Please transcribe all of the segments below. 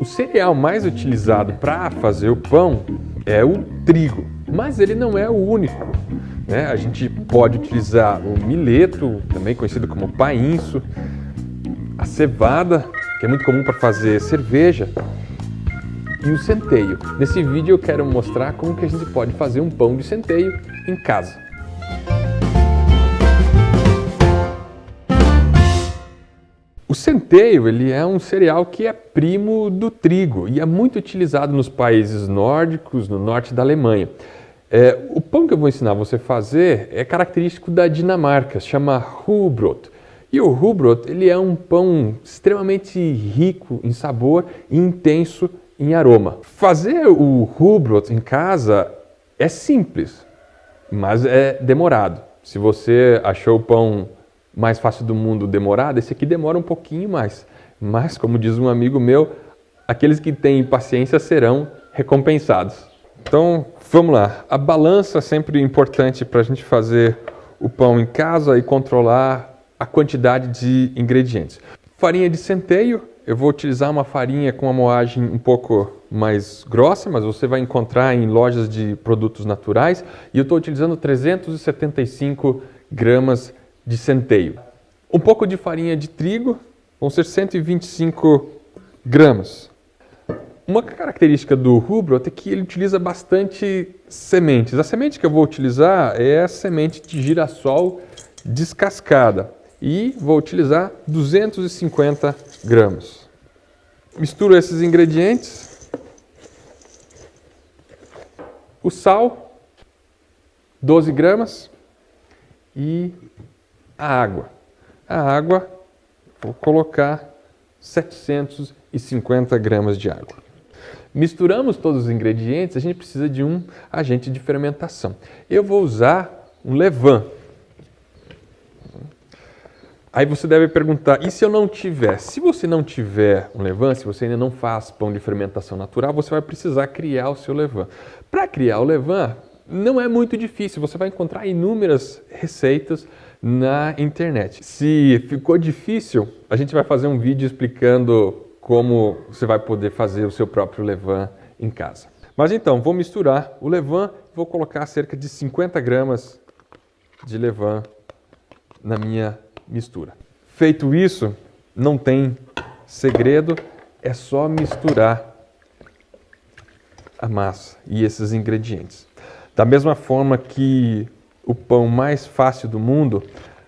O cereal mais utilizado para fazer o pão é o trigo, mas ele não é o único, né? A gente pode utilizar o mileto, também conhecido como painço, a cevada, que é muito comum para fazer cerveja, e o centeio. Nesse vídeo eu quero mostrar como que a gente pode fazer um pão de centeio em casa. O centeio, ele é um cereal que é primo do trigo e é muito utilizado nos países nórdicos, no norte da Alemanha. O pão que eu vou ensinar você a fazer é característico da Dinamarca, se chama rugbrød. E o rugbrød, ele é um pão extremamente rico em sabor e intenso em aroma. Fazer o rugbrød em casa é simples, mas é demorado. Se você achou o pão mais fácil do mundo demorado, esse aqui demora um pouquinho mais. Mas, como diz um amigo meu, aqueles que têm paciência serão recompensados. Então, vamos lá. A balança é sempre importante para a gente fazer o pão em casa e controlar a quantidade de ingredientes. Farinha de centeio, eu vou utilizar uma farinha com uma moagem um pouco mais grossa, mas você vai encontrar em lojas de produtos naturais. E eu estou utilizando 375 gramas de centeio. Um pouco de farinha de trigo, vão ser 125 gramas. Uma característica do rugbrød é que ele utiliza bastante sementes. A semente que eu vou utilizar é a semente de girassol descascada. E vou utilizar 250 gramas. Misturo esses ingredientes. O sal, 12 gramas. E a água. A água, vou colocar 750 gramas de água. Misturamos todos os ingredientes, a gente precisa de um agente de fermentação. Eu vou usar um levain. Aí você deve perguntar, e se eu não tiver? Se você não tiver um levain, se você ainda não faz pão de fermentação natural, você vai precisar criar o seu levain. Para criar o levain, não é muito difícil, você vai encontrar inúmeras receitas na internet. Se ficou difícil, a gente vai fazer um vídeo explicando como você vai poder fazer o seu próprio levain em casa. Mas então, vou misturar o levain, vou colocar cerca de 50 gramas de levain na minha mistura. Feito isso, não tem segredo, é só misturar a massa e esses ingredientes. Da mesma forma que o pão mais fácil do mundo,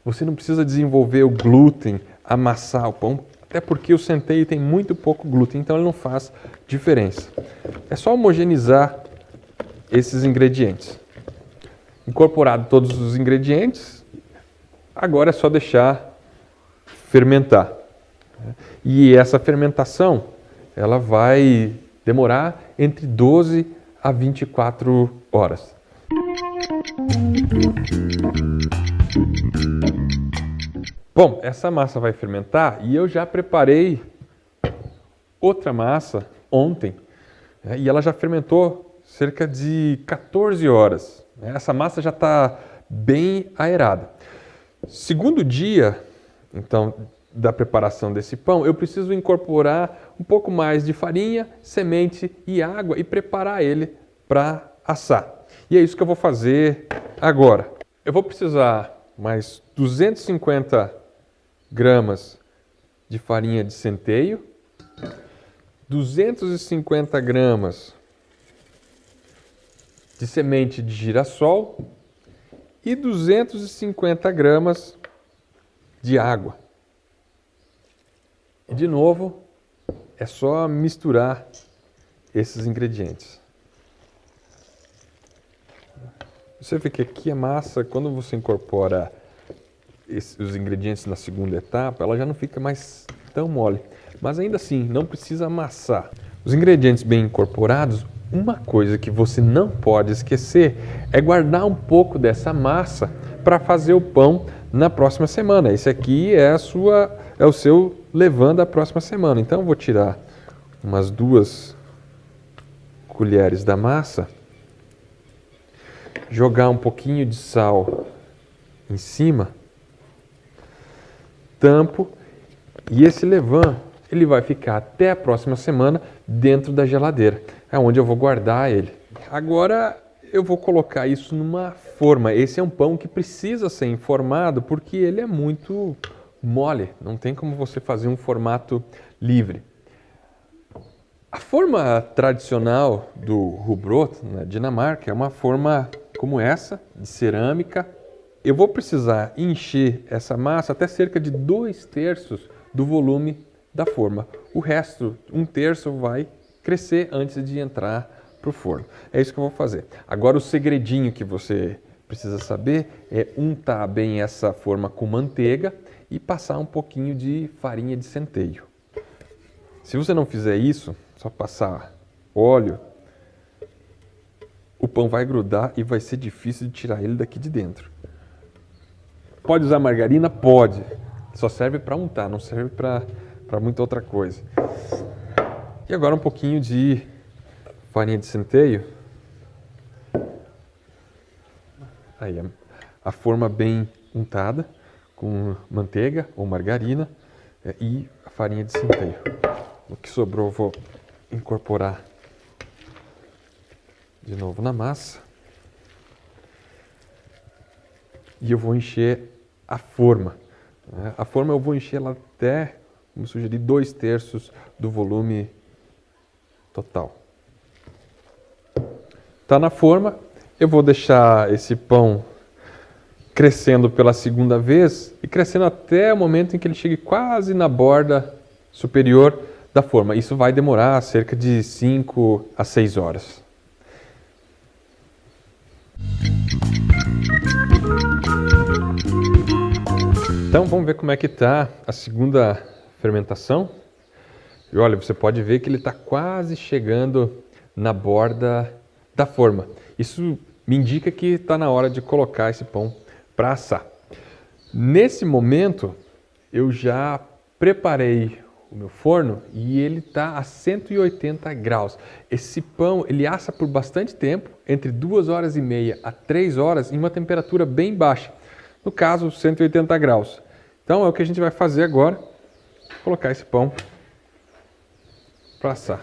você não precisa desenvolver o glúten, amassar o pão, até porque o centeio tem muito pouco glúten, então ele não faz diferença. É só homogeneizar esses ingredientes. Incorporado todos os ingredientes, agora é só deixar fermentar. E essa fermentação, ela vai demorar entre 12 a 24 horas. Bom, essa massa vai fermentar e eu já preparei outra massa ontem, né, e ela já fermentou cerca de 14 horas. Essa massa já está bem aerada. Segundo dia, então, da preparação desse pão, eu preciso incorporar um pouco mais de farinha, semente e água e preparar ele para assar. E é isso que eu vou fazer agora. Eu vou precisar mais 250 gramas de farinha de centeio, 250 gramas de semente de girassol e 250 gramas de água. E de novo, é só misturar esses ingredientes. Você vê que aqui a massa, quando você incorpora os ingredientes na segunda etapa, ela já não fica mais tão mole. Mas ainda assim, não precisa amassar. Os ingredientes bem incorporados, uma coisa que você não pode esquecer é guardar um pouco dessa massa para fazer o pão na próxima semana. Esse aqui é o seu levain da próxima semana. Então eu vou tirar umas 2 colheres da massa, jogar um pouquinho de sal em cima, tampo, e esse levain ele vai ficar até a próxima semana dentro da geladeira. É onde eu vou guardar ele. Agora eu vou colocar isso numa forma. Esse é um pão que precisa ser enformado porque ele é muito mole. Não tem como você fazer um formato livre. A forma tradicional do rugbrød na Dinamarca é uma forma como essa, de cerâmica. Eu vou precisar encher essa massa até cerca de 2/3 do volume da forma. O resto, 1/3, vai crescer antes de entrar para o forno. É isso que eu vou fazer. Agora o segredinho que você precisa saber é untar bem essa forma com manteiga e passar um pouquinho de farinha de centeio. Se você não fizer isso, só passar óleo, o pão vai grudar e vai ser difícil de tirar ele daqui de dentro. Pode usar margarina? Pode. Só serve para untar, não serve para muita outra coisa. E agora um pouquinho de farinha de centeio. Aí a forma bem untada com manteiga ou margarina e a farinha de centeio. O que sobrou eu vou incorporar de novo na massa. E eu vou encher a forma. A forma eu vou encher ela até, como sugeri, 2/3 do volume total. Está na forma, eu vou deixar esse pão crescendo pela segunda vez e crescendo até o momento em que ele chegue quase na borda superior da forma. Isso vai demorar cerca de 5 a 6 horas. Então vamos ver como é que está a segunda fermentação. E olha, você pode ver que ele está quase chegando na borda da forma. Isso me indica que está na hora de colocar esse pão para assar. Nesse momento, eu já preparei o meu forno e ele está a 180 graus. Esse pão ele assa por bastante tempo, entre 2h30 a 3 horas, em uma temperatura bem baixa. No caso, 180 graus. Então é o que a gente vai fazer agora, colocar esse pão para assar.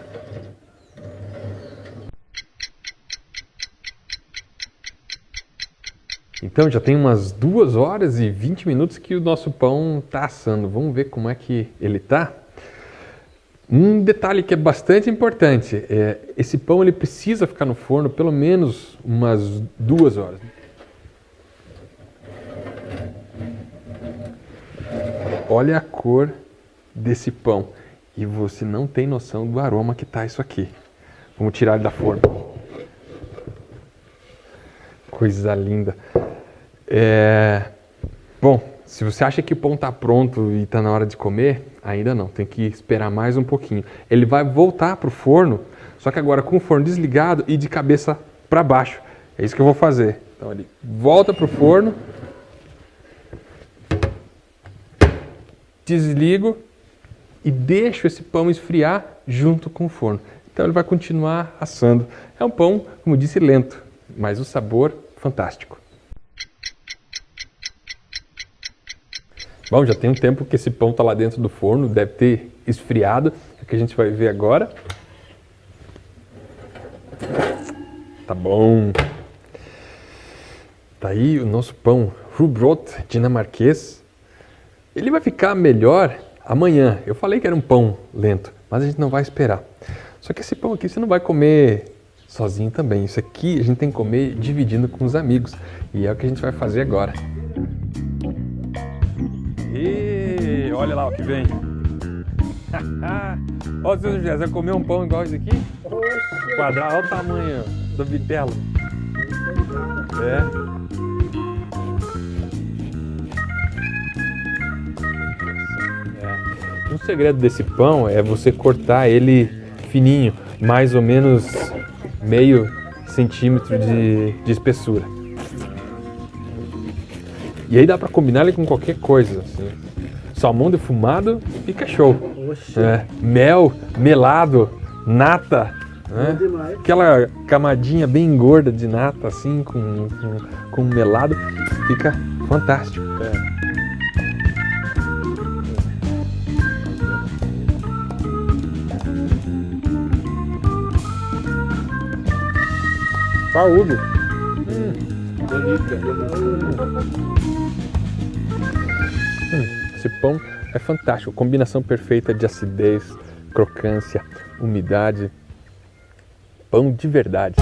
Então já tem umas 2 horas e 20 minutos que o nosso pão está assando. Vamos ver como é que ele está. Um detalhe que é bastante importante, esse pão ele precisa ficar no forno pelo menos umas 2 horas. Olha a cor desse pão e você não tem noção do aroma que está isso aqui. Vamos tirar ele da forma. Coisa linda. Bom, se você acha que o pão está pronto e está na hora de comer, ainda não, tem que esperar mais um pouquinho. Ele vai voltar para o forno, só que agora com o forno desligado e de cabeça para baixo. É isso que eu vou fazer. Então ele volta para o forno, desligo e deixo esse pão esfriar junto com o forno. Então ele vai continuar assando. É um pão, como disse, lento, mas o sabor fantástico. Bom, já tem um tempo que esse pão está lá dentro do forno, deve ter esfriado, é o que a gente vai ver agora. Tá bom. Tá aí o nosso pão rugbrød dinamarquês. Ele vai ficar melhor amanhã. Eu falei que era um pão lento, mas a gente não vai esperar. Só que esse pão aqui você não vai comer sozinho também. Isso aqui a gente tem que comer dividindo com os amigos. E é o que a gente vai fazer agora. E olha lá o que vem. Ó, seu José, você vai comer um pão igual esse aqui? Oxe. Quadrado, olha o tamanho do vitelo. O segredo desse pão é você cortar ele fininho, mais ou menos meio centímetro de espessura. E aí dá pra combinar ele com qualquer coisa, assim. Salmão defumado, fica show. Mel, melado, nata, né? Aquela camadinha bem gorda de nata, assim, com melado, fica fantástico. Saúde. Delícia. Esse pão é fantástico. Combinação perfeita de acidez, crocância, umidade. Pão de verdade.